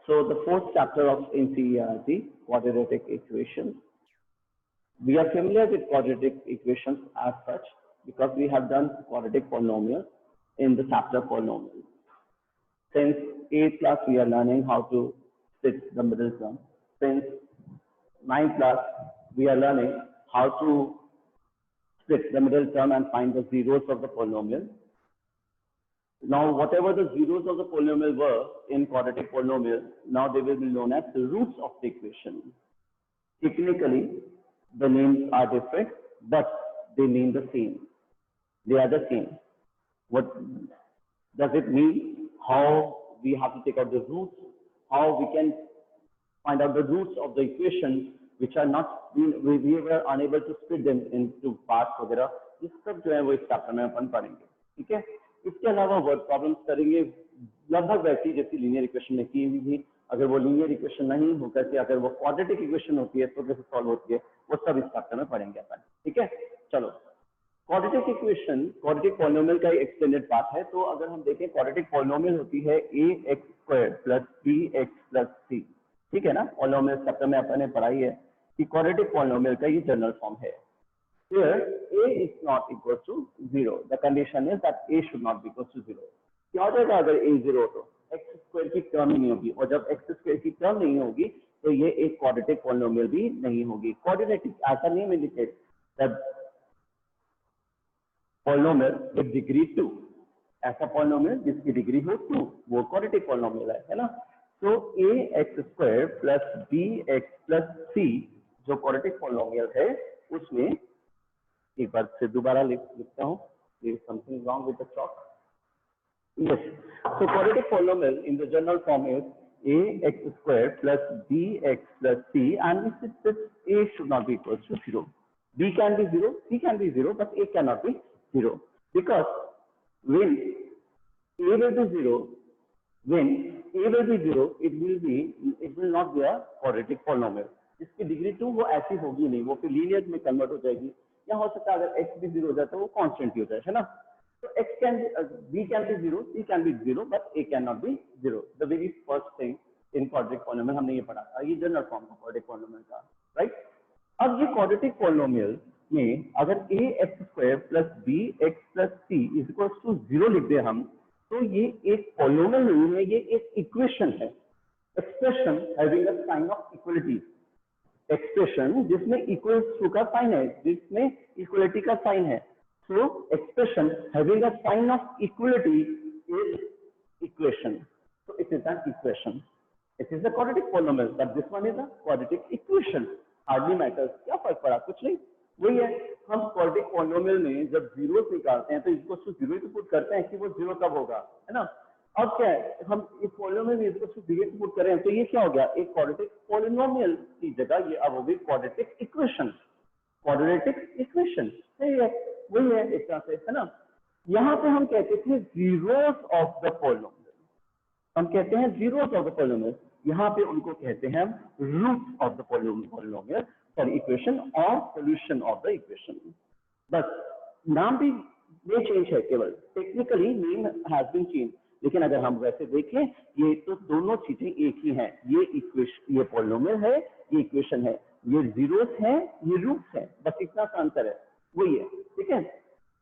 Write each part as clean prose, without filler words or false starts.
So the fourth chapter of NCERT, quadratic equations. We are familiar with quadratic equations as such because we have done quadratic polynomials in the chapter polynomials. Since 8th class, we are learning how to split the middle term. Since 9th class, we are learning how to split the middle term and find the zeros of the polynomial. Now, whatever the zeros of the polynomial were in quadratic polynomial, now they will be known as the roots of the equation. Technically, the names are different, but they mean the same. They are the same. What does it mean? How we have to take out the roots? How we can find out the roots of the equation which are not, we were unable to split them into parts वगैरह, इस सब जो है वो इस chapter में अपन पढ़ेंगे, ठीक है? इसके अलावा वर्ड प्रॉब्लम्स करेंगे लगभग वैसी जैसी लीनियर इक्वेशन में की हुई थी. अगर वो लीनियर इक्वेशन नहीं हो करके अगर वो क्वाड्रेटिक इक्वेशन होती है तो कैसे सॉल्व होती है वो सब इस चैप्टर में पढ़ेंगे अपन, ठीक है? चलो, क्वाड्रेटिक इक्वेशन क्वाड्रेटिक पॉलिनोमियल का एक्सटेंडेड पार्ट है. तो अगर हम देखें क्वाड्रेटिक पॉलिनोमियल होती है ax² plus bx plus c, ठीक है ना? पॉलिनोमियल चैप्टर में अपन ने पढ़ाई है कि क्वाड्रेटिक पॉलिनोमियल का ये जनरल फॉर्म है. Here a is not equal to 0. The condition is that a should not be equal to 0. क्या हो जाएगा अगर a 0 तो x² की टर्म नहीं होगी, और जब x² की टर्म नहीं होगी तो ये एक क्वाड्रेटिक पॉलिनोमियल भी नहीं होगी. क्वाड्रेटिक ऐसा name indicate that polynomial with degree 2. ऐसा पॉलिनोमियल जिसकी डिग्री हो 2 वो क्वाड्रेटिक पॉलिनोमियल है ना? तो ax² plus bx plus c जो क्वाड्रेटिक पॉलिनोमियल है उसमें एक बार से दोबारा लिखता हूँ. There is something wrong with the chalk. Yes. So quadratic polynomial in the general form is ax² plus bx plus c, and this a should not be equal to 0. B can be 0, c can be 0, but a cannot be 0 because when a will be 0, it will not be a quadratic polynomial. इसकी degree 2 वो ऐसी होगी नहीं, वो फिर linear में convert हो जाएगी. या हो सकता है अगर x भी 0 हो जाए तो वो कांस्टेंट ही हो जाए, है ना? तो x can be, b can be 0, c can be 0, but a cannot be 0. The very first thing in quadratic polynomial हमने ये पढ़ा था, ये जनरल फॉर्म था quadratic polynomial का, राइट? अब ये quadratic polynomial में अगर ax² plus bx plus c is equal to 0 लिख दे हम, तो ये एक polynomial नहीं है, ये एक इक्वेशन है. Expression having a sign of equality. Expression जिसमें इक्वल टू का साइन है, जिसमें इक्वलिटी का साइन है. So expression having a sign of equality is equation. So it is an equation. It is a quadratic polynomial, but this one is a quadratic equation. Hardly matters. क्या फर्क पड़ा? कुछ नहीं. वही है, हम क्वाड्रेटिक पॉलिनोमियल में जब जीरो निकालते हैं तो इसको 0 ही पुट करते हैं कि वो 0 कब होगा, है ना? अब क्या है, हम इस पॉलिनोमियल में इसको 0 पुट करें तो ये क्या हो गया? एक क्वाड्रेटिक पॉलिनोमियल की जगह ये अब होगी क्वाड्रेटिक इक्वेशन. क्वाड्रेटिक इक्वेशन है, वही है एक तरह से, है ना? यहाँ पे हम कहते थे जीरोस ऑफ द पॉलिनोमियल. हम कहते हैं जीरोस ऑफ द पॉलिनोमियल. यहाँ पे उनको कहते हैं roots of the polynomial, sorry equation, और सॉल्यूशन ऑफ द इक्वेशन. बस नाम भी ये चेंज है, केवल technically name has been change. लेकिन अगर हम वैसे देखें ये तो दोनों चीजें एक ही हैं. ये इक्वेशन, ये पॉलिनोमियल है, ये इक्वेशन है. ये जीरोस है, ये रूट्स है. बस इतना सा अंतर है, वही है, ठीक है?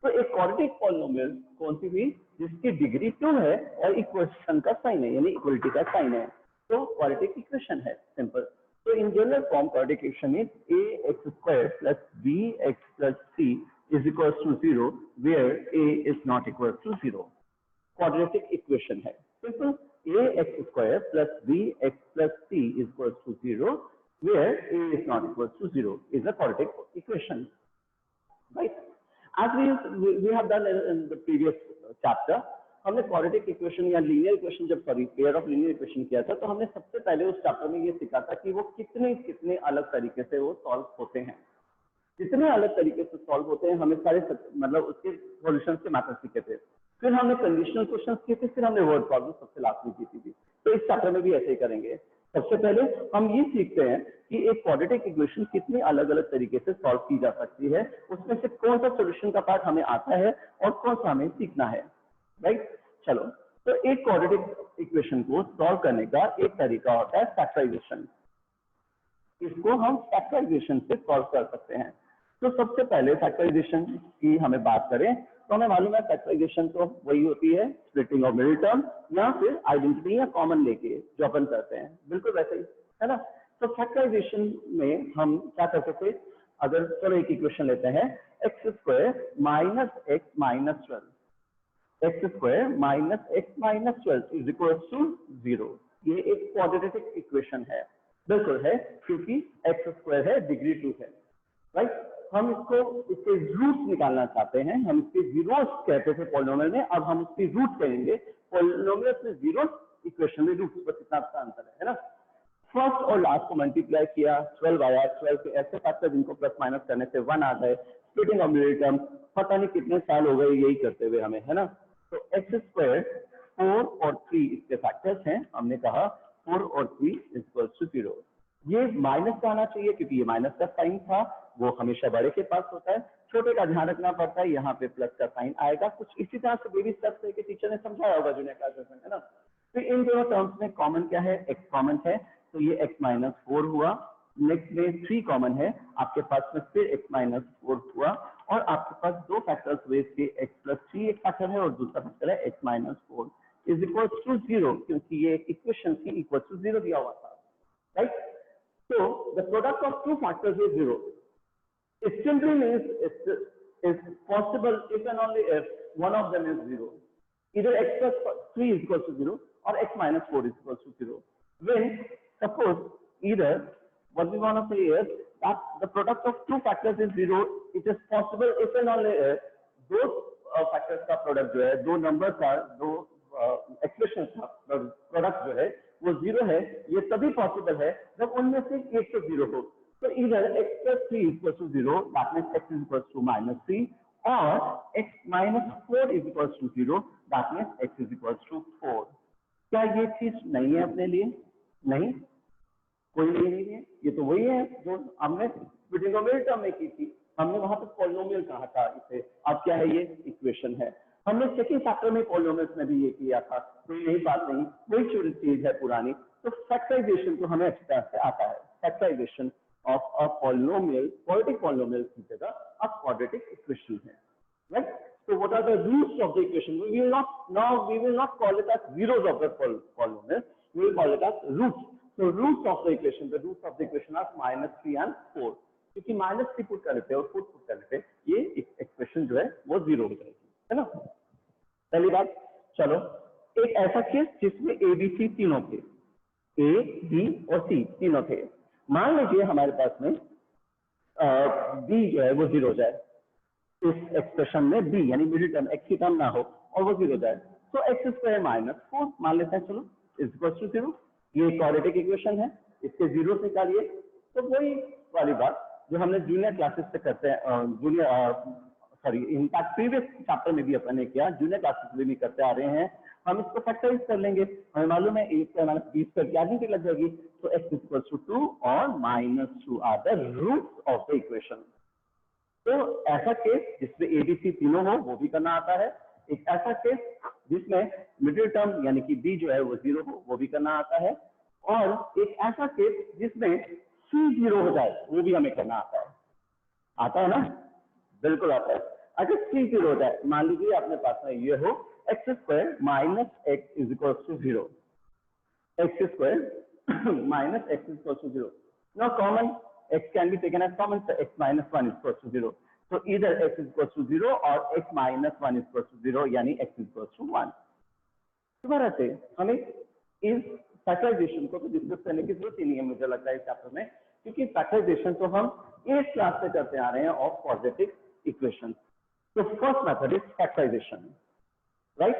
तो एक क्वाड्रेटिक पॉलिनोमियल कौन सी भी जिसकी डिग्री 2 है और इक्वेशन का साइन है, यानी इक्वलिटी का साइन है, तो क्वाड्रेटिक इक्वेशन है, सिंपल. तो in general form quadratic equation is ax² plus bx plus c is equal to 0 where a is not equal to 0. Quadratic equation है simple. ax² plus bx plus c is equal to 0 where a is not equal to 0 is a quadratic equation, right? As we have done in the previous chapter, हमने quadratic equation या linear equation जब pair of linear equation किया था तो हमने सबसे पहले उस चैप्टर में ये सीखा था कि वो कितने अलग तरीके से वो सॉल्व होते हैं. जितने अलग तरीके से सॉल्व होते हैं हमें सारे मतलब उसके सॉल्यूशन के मैथड सीखे थे. फिर हमने कंडीशनल क्वेश्चन किए थे, फिर हमने वर्ड प्रॉब्लम सबसे लास्ट में की थी. तो इस चैप्टर में भी ऐसे ही करेंगे. सबसे पहले हम ये सीखते हैं कि एक क्वाड्रेटिक इक्वेशन कितनी अलग अलग तरीके से सॉल्व की जा सकती है, उसमें से कौन सा सॉल्यूशन का पार्ट हमें आता है और कौन सा हमें सीखना है, राइट? चलो, तो एक क्वाड्रेटिक इक्वेशन को सॉल्व करने का एक तरीका होता है फैक्टराइजेशन। इसको हम फैक्टराइजेशन से सॉल्व कर सकते हैं। तो सबसे पहले फैक्टराइजेशन की हमें बात करें तो हमें मालूम है फैक्टराइजेशन तो वही होती है स्प्लिटिंग ऑफ मिडिल टर्म या फिर आइडेंटिटी या कॉमन लेके जो अपन करते हैं, बिल्कुल वैसे ही है ना। तो फैक्टराइजेशन में हम क्या कर सकते हैं, अगर चलो एक इक्वेशन लेते हैं x square minus x minus 12, x square minus x minus 12 is equal to 0। ये एक क्वाड्रेटिक इक्वेशन है, बिल्कुल है, क्योंकि एक्स स्क्वायर है, डिग्री 2 है, राइट। हम इसके रूट्स निकालना चाहते हैं, हम इसके जीरोस कहते थे पॉलिनोमियल में, अब हम इसकी रूट करेंगे। पॉलिनोमियल में जीरोस, इक्वेशन में रूट्स, बस इतना अंतर है ना। फर्स्ट और लास्ट को मल्टीप्लाई किया, 12 आया, 12 के ऐसे फैक्टर जिनको प्लस माइनस करने से 1 आ गए। स्प्लिटिंग ऑफ मिडिल टर्म, पता नहीं कितने साल हो गए यही करते हुए हमें, है ना। तो एक्स स्क्वायर 4 और 3 इसके फैक्टर्स हैं, हमने कहा 4 और 3 इक्वल टू 0। ये माइनस का आना चाहिए क्योंकि ये माइनस का साइन था, वो हमेशा बड़े के पास होता है, छोटे का ध्यान रखना पड़ता है, यहाँ पे प्लस का साइन आएगा। कुछ इसी तरह से बेबी स्टेप्स के टीचर ने समझाया होगा जूनियर क्लासेस में, है ना। तो इन दोनों टर्म्स में कॉमन क्या है, एक्स कॉमन है, तो ये x माइनस 4 हुआ। नेक्स्ट में 3 कॉमन है, आपके पास में फिर x माइनस 4 हुआ, और आपके पास दो फैक्टर्स हुए इसके, x प्लस 3 एक फैक्टर है और दूसरा फैक्टर है x minus 4 is equal to 0, क्योंकि ये इक्वेशन थी इक्वल टू 0 दिया हुआ था, right. So the product of two factors is 0. It simply means it's possible if and only if one of them is 0. Either x plus 3 is equal to 0 or x minus 4 is equal to 0. When suppose either what we want to say is that the product of two factors is 0, it is possible if and only if those factors का product जो है, दो numbers का, दो expressions का product जो है वो 0 है, ये तभी पॉसिबल है जब उनमें से एक तो 0 हो। तो इधर x plus 3 equal to 0, that means x is equal to minus 3, और x minus 4 is equal to 0, that means x is equal to 4। क्या ये चीज नहीं है अपने लिए? नहीं, कोई नहीं है। ये तो वही है जो हमने स्प्लिटिंग ऑफ मिडिल टर्म में की थी, हमने वहां पे पॉलिनोमियल कहा था इसे, अब क्या है, ये इक्वेशन है। हमने सेकंड फैक्टर में पॉलिनोमियल्स में भी ये किया था, तो यही बात नहीं, वही चीज है पुरानी। तो फैक्टराइजेशन तो हमें अच्छी तरह से आता है, factorisation of a polynomial, quadratic polynomial की जगह अब क्वाड्रेटिक इक्वेशन है, right. So what are the roots of the equation? We will not call it as zeros of the polynomial, we will call it as roots. So roots of the equation, the roots of the equation are -3 and 4, क्योंकि -3 put कर लेते हैं और 4 put कर लेते हैं, ये expression जो है वो 0 हो जाएगी, है ना। पहली बात, चलो एक ऐसा केस जिसमें ए बी सी तीनों थे, ए बी और सी तीनों थे। मान लीजिए हमारे पास में बी जो है वो 0 हो जाए, इस एक्सप्रेशन में बी यानी मिडिल टर्म एक्स की टर्म ना हो और वो 0 हो जाए, तो एक्स स्क्वायर माइनस 4 मान लेते हैं, चलो इज इक्वल टू 0। ये क्वाड्रेटिक इक्वेशन है, इसके जीरो निकालिए। तो वही वाली बात जो हमने जूनियर क्लासेस से करते हैं, इनफैक्ट प्रीवियस चैप्टर में भी अपन ने किया, जूनियर क्लासेस में भी करते आ रहे हैं। हम इसको फैक्टराइज कर लेंगे, हमें मालूम है a square minus b square की आइडेंटिटी लग जाएगी, तो x इक्वल टू 2 और -2 are the roots of the equation. तो ऐसा केस जिसमें a b c तीनों हो वो भी करना आता है, एक ऐसा केस जिसमें मिडिल टर्म यानी कि b जो है वो 0 हो वो भी करना आता है, और एक ऐसा केस जिसमें c 0 हो जाए वो भी हमें करना आता है ना, बिल्कुल आता है। अगर c 0 हो जाए, मान लीजिए अपने पास में ये हो x square minus x is equal to 0, x square minus x is equal to 0। Now common x can be taken as common, so x minus 1 is equal to 0. So either x is equal to 0 or x minus 1 is equal to 0, यानी x is equal to 1। दोबारा से हमें इस factorisation को तो discuss करने की जरूरत ही नहीं है मुझे लगता है इस चैप्टर में, क्योंकि फैक्टराइजेशन तो हम इस क्लास से करते आ रहे हैं ऑफ क्वाड्रेटिक इक्वेशन। तो first method is factorisation, right.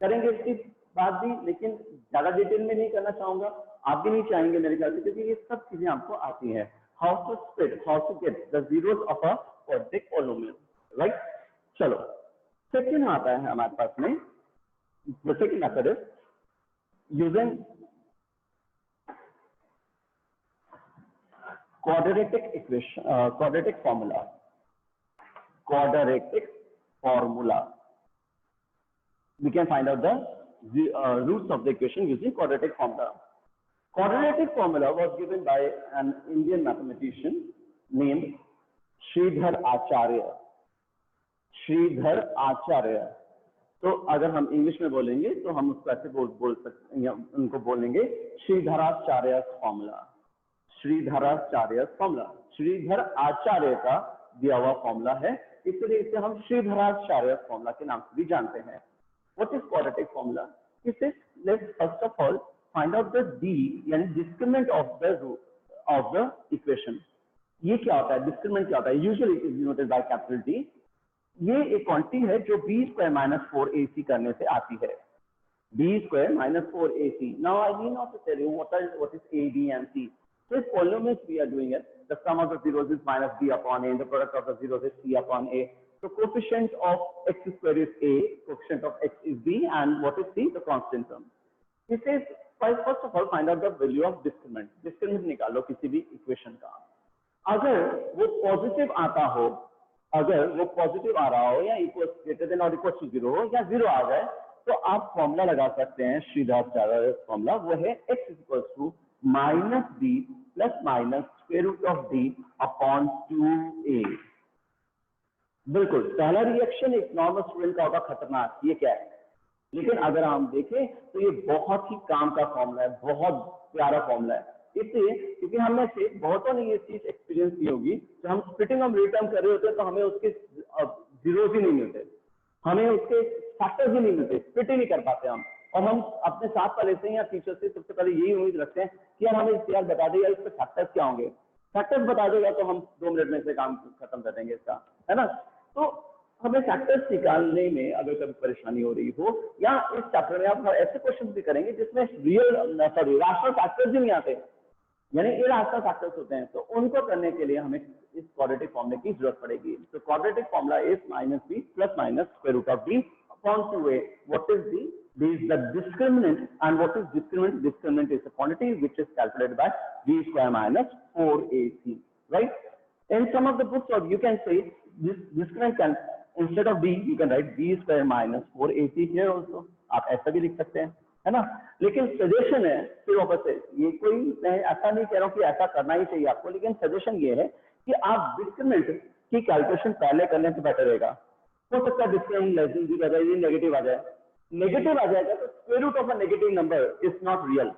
करेंगे इसकी बात भी, लेकिन ज्यादा डिटेल में नहीं करना चाहूंगा, आप भी नहीं चाहेंगे मेरे ख्याल से, क्योंकि ये सब चीजें आपको आती है। How to split, how to get the zeros of a quadratic polynomial, right? चलो सेकंड आता है हमारे पास में, the second method is using quadratic equation, quadratic formula, we can find out the the roots of the equation using quadratic formula. Quadratic formula was given by an Indian mathematician named Sridhar Acharya. Shridhar आचार्य. तो अगर हम English में बोलेंगे तो हम उसको ऐसे बोल सकते हैं, उनको बोलेंगे श्रीधराचार्य फॉर्मूला. श्रीधराचार्य फॉर्मूला श्रीधर आचार्य का दिया हुआ फॉर्मूला है, इसलिए इसे हम श्रीधराचार्य फॉर्मूला के नाम से भी जानते हैं. What is quadratic formula? इसे let's first of all find out the D यानी डिस्क्रिमिनेंट ऑफ द इक्वेशन. ये क्या होता है? डिस्क्रिमिनेंट क्या होता है? Usually it is denoted by capital D. ये एक क्वांटिटी है जो b स्क्वायर माइनस 4ac करने से आती है. b square minus 4ac. Now I need not to tell you what is a, b and c. So if polynomials we are doing it, the sum of the zeros is minus b upon a, and the product of the zeros is c upon a. So coefficient of x square is a, coefficient of x is b, and what is c? The constant term. This is first of all find out the value of discriminant. Discriminant निकालो किसी भी equation का. अगर वो positive आता हो, अगर वो पॉजिटिव आ रहा हो या इक्वल ग्रेटर देन और इक्वल टू 0 हो या 0 आ जाए, तो आप फॉर्मूला लगा सकते हैं श्रीधराचार्य फॉर्मूला. वो है x equal to minus B plus minus square root of D upon 2a. बिल्कुल पहला रिएक्शन एक नॉर्मल स्टूडेंट का होगा खतरनाक, ये क्या है? लेकिन अगर हम देखें तो ये बहुत ही काम का फॉर्मूला है, बहुत प्यारा फॉर्मूला है. इसलिए क्योंकि हमने से बहुतों ने ये चीज एक्सपीरियंस की होगी, जब हम स्प्लिटिंग ऑफ रिटर्न कर रहे होते हैं तो हमें उसके जीरोस ही नहीं मिलते, हमें उसके फैक्टर्स ही नहीं मिलते, स्प्लिट ही नहीं कर पाते हम. और हम अपने साथ वाले से या टीचर से सबसे पहले यही उम्मीद रखते हैं कि यार हमें यार बता दे यार इसके फैक्टर्स क्या होंगे. फैक्टर्स बता देगा तो हम 2 मिनट में से काम खत्म कर देंगे इसका, है ना. तो हमें फैक्टर्स निकालने में अगर कभी परेशानी हो रही हो, या इस चैप्टर में आप ऐसे क्वेश्चन भी करेंगे जिसमें रैशनल फैक्टर्स ही नहीं आते, यानी इरेशनल फैक्टर्स होते हैं, तो उनको करने के लिए हमें इस क्वाड्रेटिक फॉर्मूले की जरूरत पड़ेगी. तो quadratic formula is minus B plus minus square root of D upon 2a. What is D? D is the discriminant. And what is discriminant? Discriminant is the quantity which is calculated by b square minus 4ac. Right? In some of the books, or you can say this discriminant can, instead of b you can write b square minus 4ac here also. आप ऐसा भी लिख सकते हैं, है ना. लेकिन suggestion है फिर वापस से, ये कोई मैं ऐसा नहीं कह रहा हूँ कि ऐसा करना ही चाहिए आपको, लेकिन सजेशन ये है कि आप डिस्क्रिमिनेंट की कैलकुलेशन पहले करने से बेटर रहेगा. हो सकता है डिस्क्रिमिनेंट लेस देन 0 आ जाए, नेगेटिव आ जाए. नेगेटिव आ जाएगा तो square root of a negative number is not real.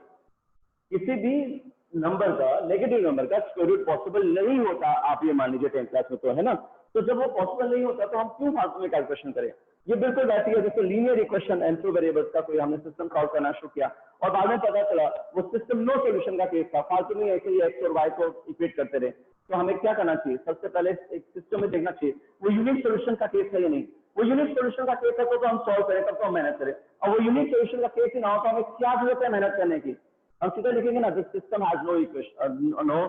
किसी भी नंबर का, नेगेटिव नंबर का स्क्वायर रूट पॉसिबल नहीं होता. आप ये मान लीजिए 10th क्लास में तो, है ना. तो जब वो पॉसिबल नहीं होता तो हम क्यों फालतू में कैलकुलेशन करें? ये बिल्कुल वैसी है जैसे linear equation and two variables का कोई हमने सिस्टम सॉल्व करना शुरू किया और बाद में पता चला वो सिस्टम नो सॉल्यूशन का केस था, फालतू में ऐसे ही एक्स और वाई को इक्वेट करते रहे. तो हमें क्या करना चाहिए? सबसे पहले एक सिस्टम में देखना चाहिए वो यूनिक सॉल्यूशन का केस है या नहीं. वो यूनिक सॉल्यूशन का केस है तो हम सॉल्व करें, तब तो हम मेहनत करें. और वो यूनिक सॉल्यूशन का केस ही ना हो तो हमें क्या जरूरत है मेहनत करने की? हम सीधा लिखेंगे ना this system has no equation, no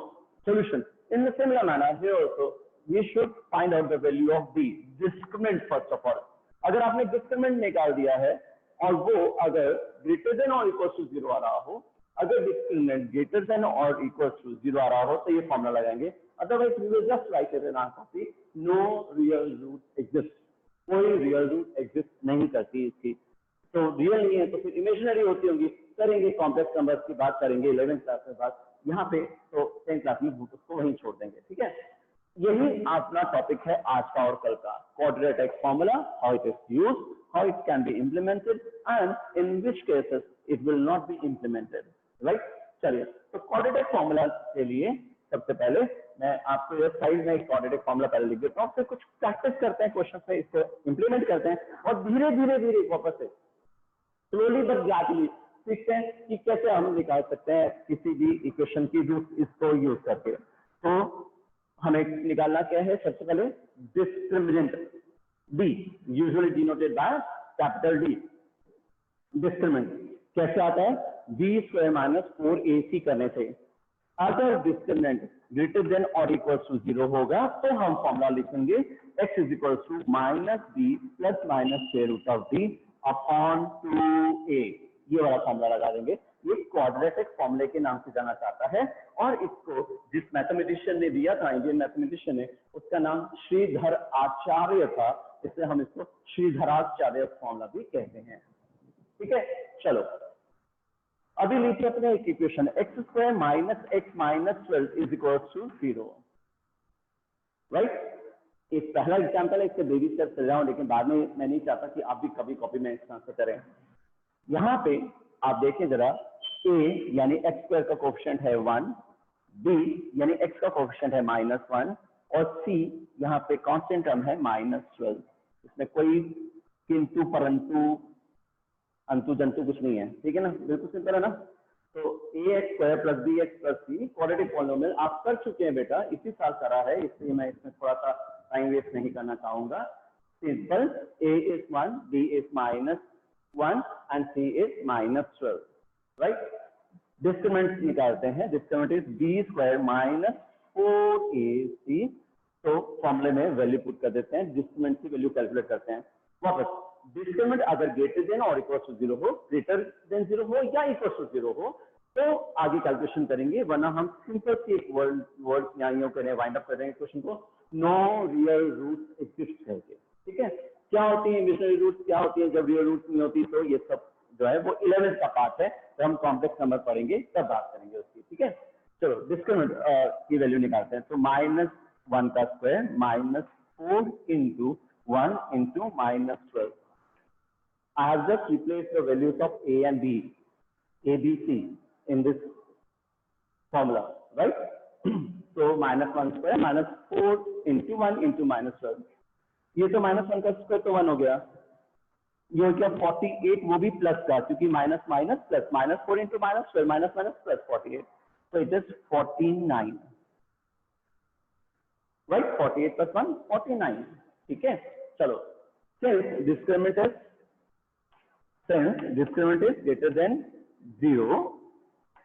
solution. In the similar manner here also we should find out the value of D discriminant. First of all अगर आपने डिस्क्रिमिनेंट निकाल दिया है और वो अगर ग्रेटर देन और इक्वल टू 0 आ रहा हो, अगर डिस्क्रिमिनेंट ग्रेटर देन और इक्वल टू 0 आ रहा हो तो ये फॉर्मूला लगाएंगे. Otherwise we will just write it in our copy, no real root exist. कोई रियल रूट एग्जिस्ट नहीं करती इसकी. तो रियल नहीं है तो फिर इमेजिनरी होती होंगी. करेंगे कॉम्प्लेक्स नंबर्स की बात करेंगे 11th क्लास में बात, यहाँ पे तो 10th क्लास में उसको वहीं छोड़ देंगे. ठीक है, यही अपना टॉपिक है आज का और कल का. Quadratic formula, how it is used, how it can be implemented and in which cases it will not be implemented. Right, चलिए तो क्वाड्रेटिक फॉर्मूला के लिए सबसे पहले मैं आपको ये साइड में एक क्वाड्रेटिक फॉर्मूला पहले लिख देता हूँ, फिर कुछ प्रैक्टिस करते हैं क्वेश्चन में, इसको इम्प्लीमेंट करते हैं और धीरे धीरे धीरे वापस से स्लोली बट ग्रेजुअली सीखते हैं कि कैसे हम निकाल सकते हैं किसी भी इक्वेशन की रूट इसको यूज करके. तो हमें निकालना क्या है? सबसे पहले discriminant D, usually denoted by capital D. Discriminant कैसे आता है? बी स्क्वायर माइनस 4ac करने से. अगर डिस्क्रिमिनेंट ग्रेटर देन और इक्वल टू 0 होगा तो हम फॉर्मूला लिखेंगे x is equal to minus B plus minus square root of D upon 2a. ये वाला फॉर्मूला लगा देंगे. ये क्वाड्रेटिक फॉर्मूले के नाम से जाना चाहता है और इसको जिस मैथमेटिशियन ने दिया था, इंडियन मैथमेटिशियन ने, उसका नाम श्रीधर आचार्य था, इसलिए हम इसको श्रीधराचार्य फॉर्मूला भी कहते हैं. ठीक है, चलो अभी लीजिए अपने एक equation X square minus x minus 12 is equal to 0, right. एक पहला एग्जाम्पल है, इससे बेबी स्टेप चल जाऊं, लेकिन बाद में मैं नहीं चाहता कि आप भी कभी कॉपी में इसका आंसर करें। यहाँ पे आप देखें जरा, a यानी एक्स स्क्वायर का कोएफिशिएंट है 1, b यानी x का कोएफिशिएंट है -1 और c यहाँ पे कांस्टेंट टर्म है -12। इसमें कोई किंतु परंतु अंतु जंतु कुछ नहीं है, ठीक है ना, बिल्कुल सिंपल है ना। तो ax² + bx + c quadratic polynomial आप कर चुके हैं बेटा, इसी साल करा है, इसलिए मैं इसमें थोड़ा सा टाइम वेस्ट नहीं करना चाहूंगा। Simple, a is 1, b is -1 and c is -12, right. Discriminant निकालते हैं, डिस्क्रिमिनेंट इज b² - 4ac। तो फॉर्मूले में वैल्यू पुट कर देते हैं, डिस्क्रिमिनेंट की वैल्यू कैलकुलेट करते हैं। वापस डिस्क्रिमिनेंट अगर ग्रेटर देन और इक्वल टू 0 हो, ग्रेटर देन 0 हो या इक्वल टू 0 हो तो आगे कैलकुलेशन करेंगे, वरना हम सिंपल सी एक वर्ड यहाँ यूं करें, वाइंड अप कर देंगे क्वेश्चन को, नो रियल रूट्स एग्जिस्ट है, ठीक है। क्या होती है इमेजिनरी रूट्स, क्या होती है जब रियल रूट्स नहीं होती, तो ये सब जो है वो 11th का पार्ट है, तो हम कॉम्प्लेक्स नंबर पढ़ेंगे तब बात करेंगे उसकी, ठीक है। चलो डिस्क्रिमिनेंट की वैल्यू निकालते हैं। तो -1 का square -4 × 1 × -12। I have just replaced the values of a and b, a, b, c in this formula, right? So -1 square -4 × 1 × -12। ये तो -1 का स्क्वायर तो 1 हो गया, ये हो गया 48, वो भी प्लस का, क्योंकि minus minus plus, -4 × -12 minus plus 48, so it is 49, right? 48 + 1 49, ठीक है। चलो, since discriminant is greater than 0,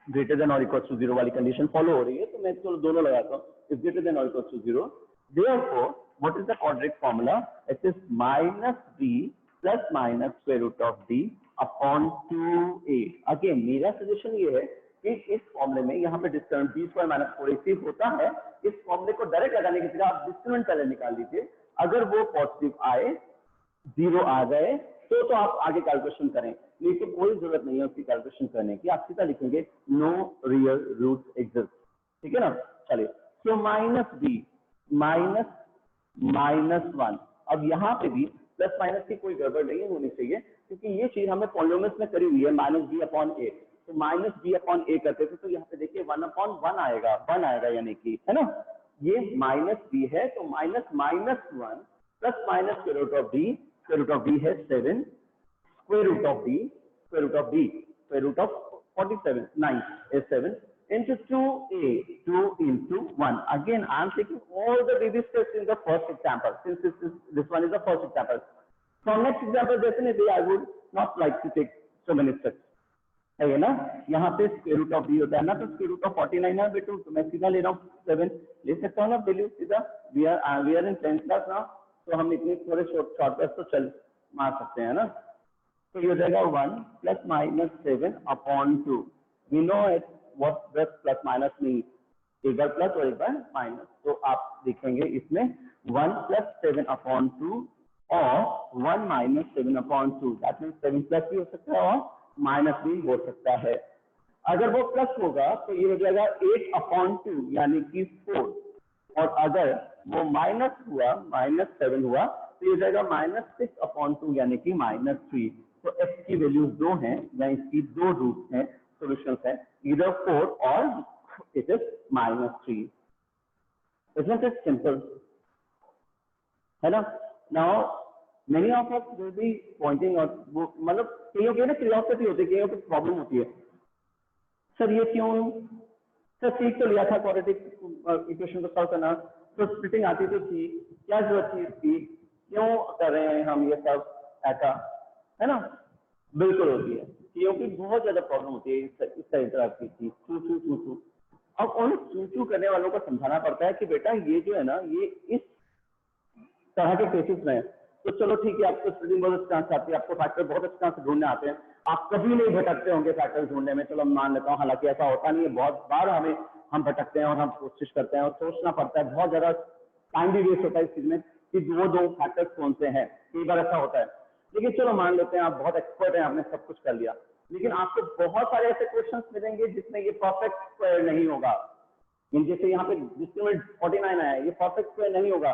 greater than or equal to 0 वाली कंडीशन फॉलो हो रही है, तो मैं चलो दोनों लगाता हूँ, is greater than or equal to 0, therefore what is the quadratic formula? It is -b ± square root of d upon 2a। Again मेरा सजेशन ये है कि इस फॉर्मूले में यहाँ पे डिस्क्रिमिनेंट b² - 4ac होता है, इस फॉर्मूले को डायरेक्ट लगाने की जगह आप डिस्क्रिमिनेंट पहले निकाल लीजिए, अगर वो पॉजिटिव आए, 0 आ गए तो आप आगे कैलकुलेशन करें, लेकिन कोई जरूरत नहीं है उसकी कैलकुलेशन करने की, आप सीधा लिखेंगे नो रियल रूट्स एग्जिस्ट, ठीक है ना। चलिए, सो -b -1, अब यहाँ पे भी प्लस माइनस की कोई गड़बड़ नहीं होनी चाहिए, क्योंकि ये चीज हमें पॉलिनोमियल्स में करी हुई है, -b/a, तो -b/a करते थे, तो यहाँ पे देखिए 1/1 आएगा, 1 आएगा, यानी कि, है ना, ये -b है, तो -1 ± square root of d, square root of d है 7, square root of d, square root of d, square root of 47, 9 is 7 into 2a, 2 into 1. Again, I am taking all the baby steps in the first example, since this one is the first example. So next example, definitely I would not like to take so many steps. है ना, यहाँ पे square root of d होता है ना, तो square root of 49 है बेटू, तो मैं सीधा ले रहा हूँ 7, ले सकता हूँ ना वैल्यू सीधा, we are in 10th class now, तो हम इतने थोड़े शॉर्टकट तो चल मार सकते हैं ना। तो ये हो जाएगा 1 ± 7/2। We know it what does plus minus mean, एक बार प्लस और एक बार माइनस, तो आप देखेंगे इसमें 1 + 7/2 और 1 - 7/2, दैट मीन्स 7 प्लस भी हो सकता है और माइनस भी हो सकता है। अगर वो प्लस होगा तो ये हो जाएगा 8/2 यानी कि 4, और अगर वो माइनस हुआ, -7 हुआ, तो ये हो जाएगा -6/2 यानी कि -3। तो x की वैल्यूज 2 हैं, या इसकी 2 रूट हैं, सॉल्यूशंस हैं, इधर 4 और it is -3। Isn't it simple? है ना। Now many of us will be pointing out, मतलब कईयों की ना क्यूरियोसिटी होती है, कईयों की प्रॉब्लम होती है, सर ये क्यों, सर सीख तो लिया था क्वाड्रेटिक इक्वेशन को सॉल्व करना, तो स्प्लिटिंग आती तो थी, क्या जरूरत थी इसकी, क्यों कर रहे हैं हम ये सब ऐसा, है ना, बिल्कुल होती है, क्योंकि बहुत ज्यादा प्रॉब्लम होती है इस तरह की चीज, चू। अब उन चू करने वालों को समझाना पड़ता है कि बेटा ये जो है ना, ये इस तरह के केसेस में, तो चलो ठीक है, आपको स्प्लिटिंग बहुत अच्छी चांस आती है, आपको फैक्टर बहुत अच्छी चांस ढूंढने आते हैं, आप कभी नहीं भटकते होंगे फैक्टर ढूंढने में, चलो मान लेता हूँ, हालांकि ऐसा होता नहीं है, बहुत बार हम भटकते हैं और हम कोशिश करते हैं और सोचना पड़ता है, बहुत ज्यादा टाइम भी वेस्ट होता है इस चीज में कि वो 2 फैक्टर्स कौन से हैं, कई बार ऐसा होता है। लेकिन चलो मान लेते हैं आप बहुत एक्सपर्ट हैं, आपने सब कुछ कर लिया, लेकिन आपको बहुत सारे ऐसे क्वेश्चंस मिलेंगे जिसमें ये परफेक्ट स्क्वायर नहीं होगा। जैसे यहाँ पे डिस्क्रिमिनेंट 49 आया, ये परफेक्ट स्क्वायर नहीं होगा,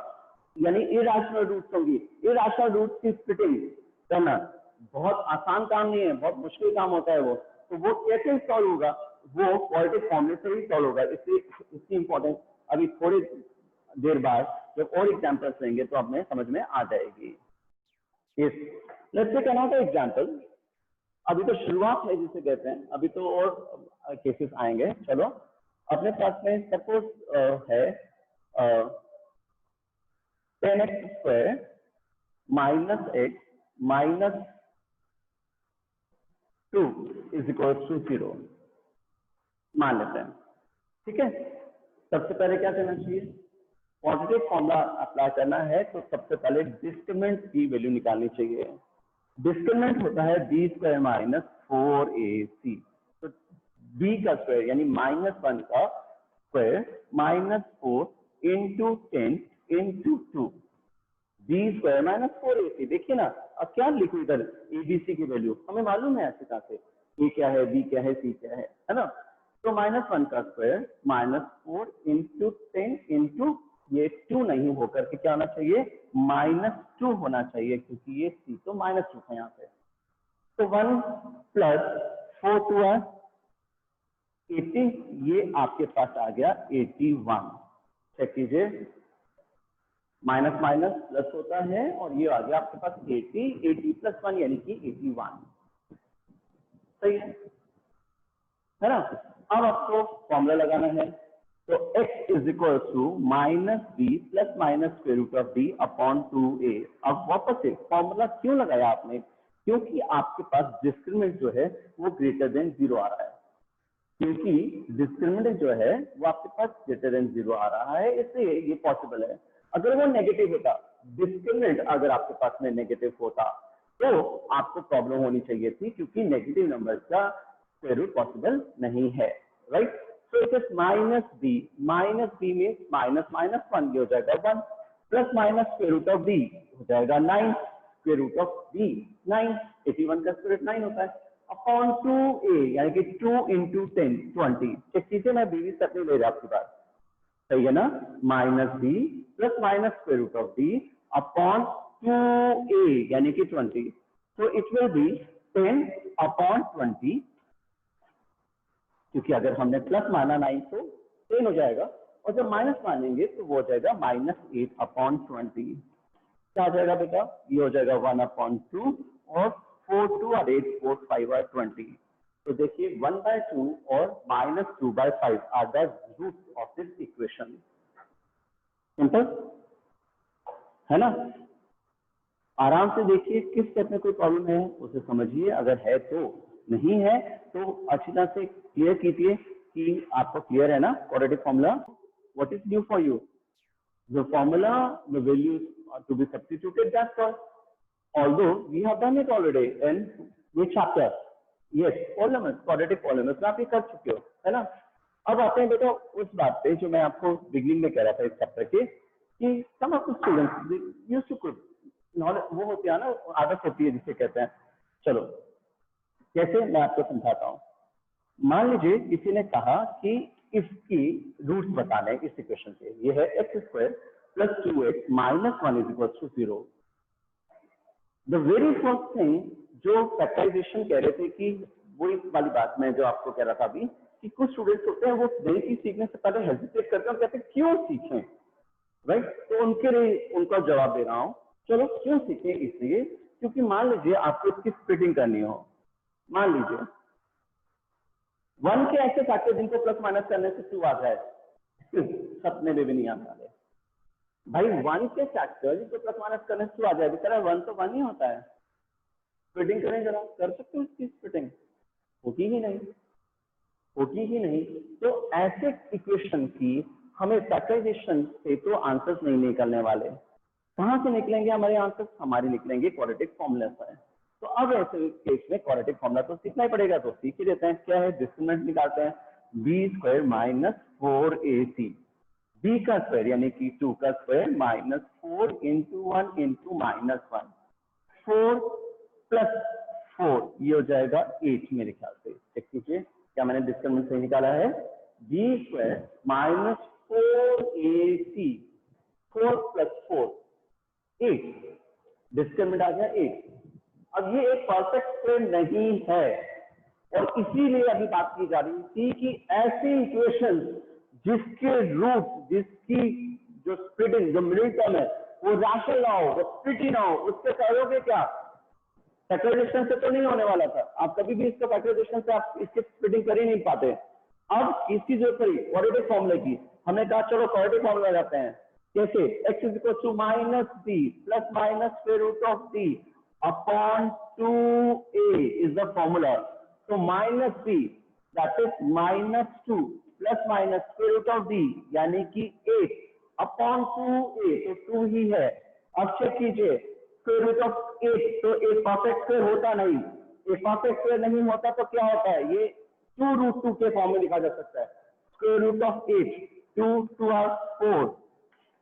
यानी इरेशनल रूट्स होंगी। इरेशनल रूट्स की स्प्लिटिंग करना बहुत आसान काम नहीं है, बहुत मुश्किल काम होता है वो। तो वो कैसे सॉल्व होगा, वो क्वाड्रेटिक फॉर्मूले से ही सॉल्व होगा। इसलिए इसकी इंपॉर्टेंस अभी थोड़ी देर बाद जब और एग्जाम्पल्स लेंगे तो हमें समझ में आ जाएगी। Let's take another example. अभी तो शुरुआत है जिसे कहते हैं, अभी तो और केसेस आएंगे। चलो अपने पास में सपोज है 10x square minus x minus 2 is equal to 0 मान लेते हैं, ठीक है। सबसे पहले क्या करना चाहिए, पॉजिटिव फॉर्मूला अप्लाई करना है, तो सबसे पहले डिस्क्रिमिनेंट की वैल्यू निकालनी चाहिए। डिस्क्रिमिनेंट होता है बी स्क्वायर माइनस 4ac, तो बी का स्क्वायर यानी -1 का square -4 into 10 into 2, B square minus 4ac। देखिए ना, अब क्या लिखूं इधर, एबीसी की वैल्यू हमें मालूम है अच्छी तरह से, ए क्या है, बी क्या है, सी क्या है ना। तो -1 का स्क्वायर -4 इंटू 10 इंटू ये 2 नहीं होकर के क्या होना चाहिए, -2 होना चाहिए, क्योंकि ये सी तो -2 है यहाँ पे। तो 1 प्लस 4 2 80, ये आपके पास आ गया 81। चेक कीजिए, माइनस माइनस प्लस होता है और ये आ गया आपके पास 80 प्लस 1 यानी कि 81। सही है ना। अब आपको फॉर्मूला लगाना है, तो x is equal to minus B plus minus square root of D upon 2a। अब वापस से फॉर्मूला क्यों लगाया आपने, क्योंकि आपके पास डिस्क्रिमिनेंट जो है वो ग्रेटर देन 0 आ रहा है, क्योंकि डिस्क्रिमिनेंट जो है वो आपके पास ग्रेटर देन 0 आ रहा है, इसलिए ये पॉसिबल है। अगर वो नेगेटिव होता, डिस्क्रिमिनेंट अगर आपके पास में नेगेटिव होता तो आपको प्रॉब्लम होनी चाहिए थी, क्योंकि नेगेटिव नंबर का स्क्वायर रूट पॉसिबल नहीं है, right. So it is minus B में माइनस माइनस 1 ये हो जाएगा 1, plus minus square root of D हो जाएगा 9, स्क्वायर रूट ऑफ डी 9, 81 का स्क्वायर रूट 9 होता है, अपॉन 2a यानी कि 2 इंटू 10 20। चेक कीजिए, मैं बीवी स्टेप नहीं ले रहा आपकी बात, सही है ना। Minus B plus minus square root of D upon 2a यानी कि 20, तो इट विल बी 10 अपॉन 20, क्योंकि अगर हमने प्लस माना 9 तो 10 हो जाएगा, और जब माइनस मानेंगे तो वो हो जाएगा -8 अपॉन 20। क्या हो जाएगा बेटा, ये हो जाएगा 1 अपॉन 2 और 4 2 और 8 4 5 और 20। तो देखिए 1/2 और -2/5 are the root of this equation. Simple है ना। आराम से देखिए, किस स्टेप में कोई प्रॉब्लम है उसे समझिए, अगर है तो, नहीं है तो अच्छी तरह से क्लियर कीजिए कि आपको क्लियर है ना quadratic formula. What is new for you, the formula, the values are to be substituted, that's all. Although we have done it already in which chapter, yes, polymers, quadratic polymers में आप ये कर चुके हो, है ना। अब आते हैं बेटा उस बात पे जो मैं आपको बिगनिंग में कह रहा था इस चैप्टर के, कि some of the students used to knowledge, वो होती है ना, आदत होती है जिसे कहते हैं। चलो कैसे, मैं आपको समझाता हूँ। मान लीजिए किसी ने कहा कि इसकी रूट्स बताने इस इक्वेशन के, ये है X square plus 2x minus 1 is equal to 0। The very first thing जो फैक्टराइजेशन कह रहे थे, कि वो इस वाली बात में जो आपको कह रहा था अभी, कि कुछ स्टूडेंट्स होते हैं वो नई चीज सीखने से पहले हेजिटेट करते हैं, कहते हैं क्यों सीखें, राइट। तो उनके लिए उनका जवाब दे रहा हूँ। चलो क्यों सीखें, इसलिए क्योंकि मान लीजिए आपको इसकी स्प्लिटिंग करनी हो, मान लीजिए 1 के ऐसे फैक्टर जिनको प्लस माइनस करने से 2 आ जाए, सपने में भी नहीं आता है भाई। 1 के फैक्टर जिनको प्लस माइनस करने से 2 आ जाए, बेचारा 1 तो 1 ही होता है। स्प्लिटिंग करें जरा, कर सकते हो इसकी स्प्लिटिंग, होगी ही नहीं, होगी ही नहीं। तो ऐसे इक्वेशन की हमें फैक्टराइजेशन से तो आंसर्स नहीं निकलने वाले। कहाँ से निकलेंगे हमारे आंसर्स, हमारे निकलेंगे क्वाड्रेटिक फॉर्मूला से। तो अब ऐसे केस में क्वाड्रेटिक फॉर्मूला तो सीखना ही पड़ेगा, तो सीख ही लेते हैं। क्या है, डिस्क्रिमिनेंट निकालते हैं, B square minus 4ac, B का स्क्वायर यानी कि 2 का स्क्वायर -4 इंटू 1 इंटू -1, 4 +4, ये हो जाएगा 8 मेरे ख्याल से। चेक कीजिए क्या मैंने डिस्क्रिमिनेंट सही निकाला है। b² माइनस 4ac, 4 + 4 8, डिस्क्रिमिनेंट आ गया 8। अब ये एक परफेक्ट स्क्वायर नहीं है, और इसीलिए अभी बात की जा रही थी कि ऐसी इक्वेशन जिसके रूट, जिसकी जो स्प्लिटिंग, जो मिडिल टर्म है वो राशनल ना हो, वो स्प्लिट ना हो, उसके करोगे क्या? फैक्टराइजेशन से तो नहीं होने वाला था। आप कभी भी इसका फैक्टराइजेशन से आप इसकी स्प्लिटिंग कर ही नहीं पाते। अब इसकी जरूरत पड़ी क्वाड्रेटिक फॉर्मूले की। हमने कहा चलो क्वाड्रेटिक फॉर्मूला लगाते हैं। कैसे? x = -b + -√d upon 2a is the formula. So -b that is -2 + -√d यानी कि 8 upon 2a, तो 2 ही है। अब चेक कीजिए √8, तो एक परफेक्ट स्क्वायर होता नहीं। एक परफेक्ट स्क्वायर नहीं होता तो क्या होता है? ये 2√2 के फॉर्म में लिखा जा सकता है। √8, 2 2 4,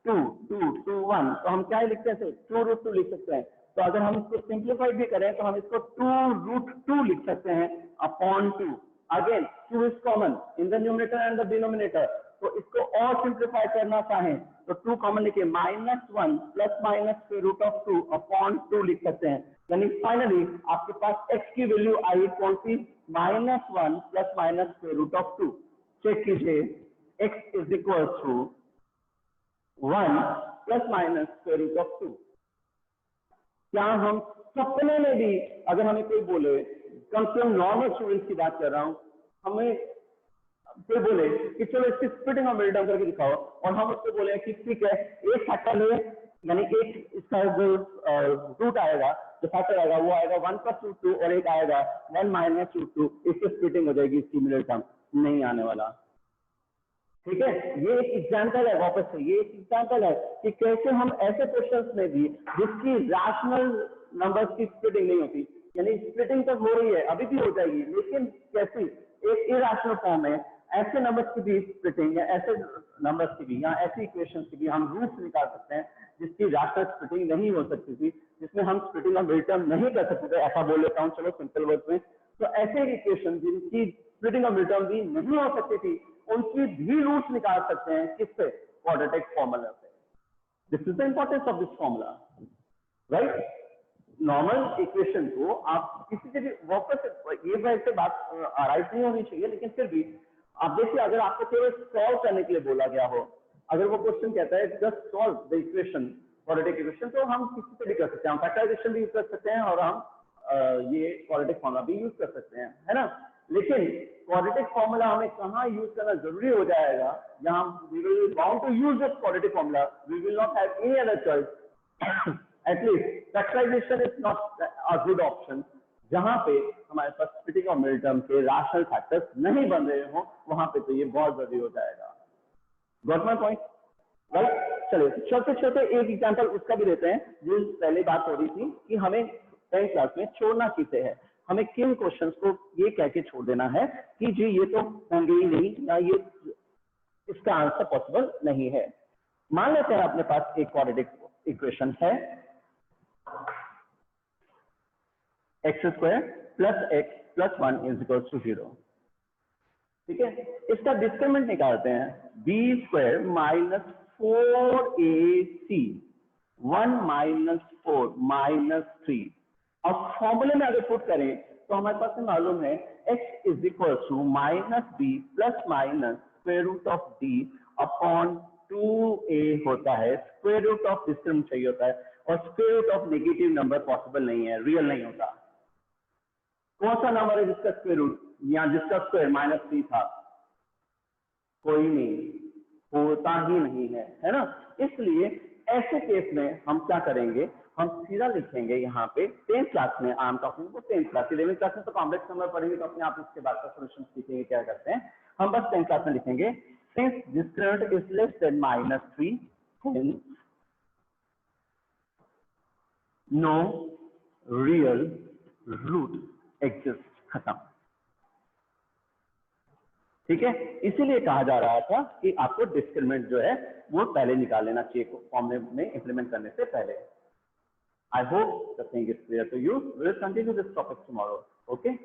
2 2 2 1, तो हम क्या लिखते हैं? 2√2 लिख सकते हैं। तो अगर हम इसको सिंप्लीफाइड भी करें तो हम इसको 2√2 लिख सकते हैं upon 2। Again 2 is common in the numerator and the denominator, तो इसको और सिंप्लीफाई करना चाहें तो 2 कॉमन लिखिए, -1 + √2 अपॉन 2 लिख सकते हैं। यानी फाइनली आपके पास x की वैल्यू आई कौन सी? -1 + √2। चेक कीजिए x = 1 ± √2। क्या हम सपने में भी, अगर हमें कोई बोले, कम से कम नॉर्मल स्टूडेंट्स की बात कर रहा हूं, हमें कोई बोले कि चलो इसकी स्प्लिटिंग और मिडिल टर्म करके दिखाओ, और हम उसको बोले कि ठीक है एक फैक्टर ले, यानी एक इसका जो रूट आएगा, जो फैक्टर आएगा वो आएगा 1 + √2 और एक आएगा 1 - √2, इससे स्प्लिटिंग हो जाएगी इसकी मिडिल टर्म। नहीं आने वाला। ठीक है, ये एक एग्जांपल है, वापस से ये एक एग्जांपल है कि कैसे हम ऐसे क्वेश्चंस में भी जिसकी रैशनल नंबर्स की स्प्लिटिंग नहीं होती, यानी स्प्लिटिंग तक हो रही है, अभी भी हो जाएगी, लेकिन कैसी? एक इरेशनल फॉर्म में ऐसे नंबर्स की भी स्प्लिटिंग, या ऐसे नंबर्स की भी, या ऐसी इक्वेशंस की भी हम रूट्स निकाल सकते हैं जिसकी रैशनल स्प्लिटिंग नहीं हो सकती थी, जिसमें हम स्प्लिटिंग और मिडिल टर्म नहीं कर सकते थे। ऐसा बोल लेता हूँ चलो सिंपल वर्ड्स में। तो ऐसे इक्वेशन जिनकी स्प्लिटिंग और मिडिल टर्म भी नहीं हो सकती थी, उनकी भी रूट्स निकाल सकते हैं किससे? क्वाड्रेटिक फॉर्मूला से। This is the importance of this formula, right? Normal equation को आप किसी से भी वापस, ये वैसे बात आराइज नहीं होनी चाहिए, लेकिन फिर भी आप देखिए, अगर आपको केवल सॉल्व करने के लिए बोला गया हो, अगर वो क्वेश्चन कहता है just solve the equation, quadratic equation, तो हम किसी से भी कर सकते हैं। हम फैक्टराइजेशन भी यूज कर सकते हैं और हम ये क्वाड्रेटिक फॉर्मूला भी यूज कर सकते हैं, है ना? लेकिन क्वाड्रेटिक फॉर्मूला हमें कहाँ यूज करना जरूरी हो जाएगा? जहां we will bound to use the quadratic formula, we will not have any other choice. At least factorisation is not a good option. जहां पे हमारे पास स्प्लिटिंग और मिडिल टर्म के रैशनल फैक्टर्स नहीं बन रहे हो, वहां पे तो ये बहुत जरूरी हो जाएगा। Got my point, right? चलिए छोटे छोटे एक एग्जांपल उसका भी देते हैं, जो पहले बात हो रही थी कि हमें 10th क्लास में छोड़ना किसे है, हमें किन क्वेश्चंस को ये कह के छोड़ देना है कि जी ये तो होंगे ही नहीं, या ये इसका आंसर पॉसिबल नहीं है। मान लेते हैं अपने पास एक क्वाड्रेटिक इक्वेशन है, x² + x + 1 = 0। ठीक है, इसका डिस्क्रिमिनेंट निकालते हैं, b² - 4ac 1 - 4 - 3। अब फॉर्मूले में अगर पुट करें तो हमारे पास मालूम है x = -b ± √d upon 2a होता है। स्क्वायर रूट ऑफ डिस्क्रिमिनेंट चाहिए होता है, और square root of negative number possible नहीं है, रियल नहीं होता। कौन सा नंबर है जिसका स्क्वायर रूट, या जिसका स्क्वायर -3 था? कोई नहीं, होता ही नहीं है, है ना? इसलिए ऐसे केस में हम क्या करेंगे? हम सीधा लिखेंगे यहाँ पे 10th क्लास में, आम का हूँ 10th क्लास, 11th क्लास में तो कॉम्प्लेक्स नंबर पढ़ेंगे तो अपने आप इसके बाद का सोल्यूशन सीखेंगे क्या करते हैं। हम बस 10th क्लास में लिखेंगे, since discriminant is less than -3, hence no real root exists। खत्म। ठीक है, इसीलिए कहा जा रहा था कि आपको डिस्क्रिमिनेंट जो है वो पहले निकाल लेना चाहिए फॉर्मूले में इंप्लीमेंट करने से पहले। I hope the thing is clear to you. We will continue this topic tomorrow. Okay.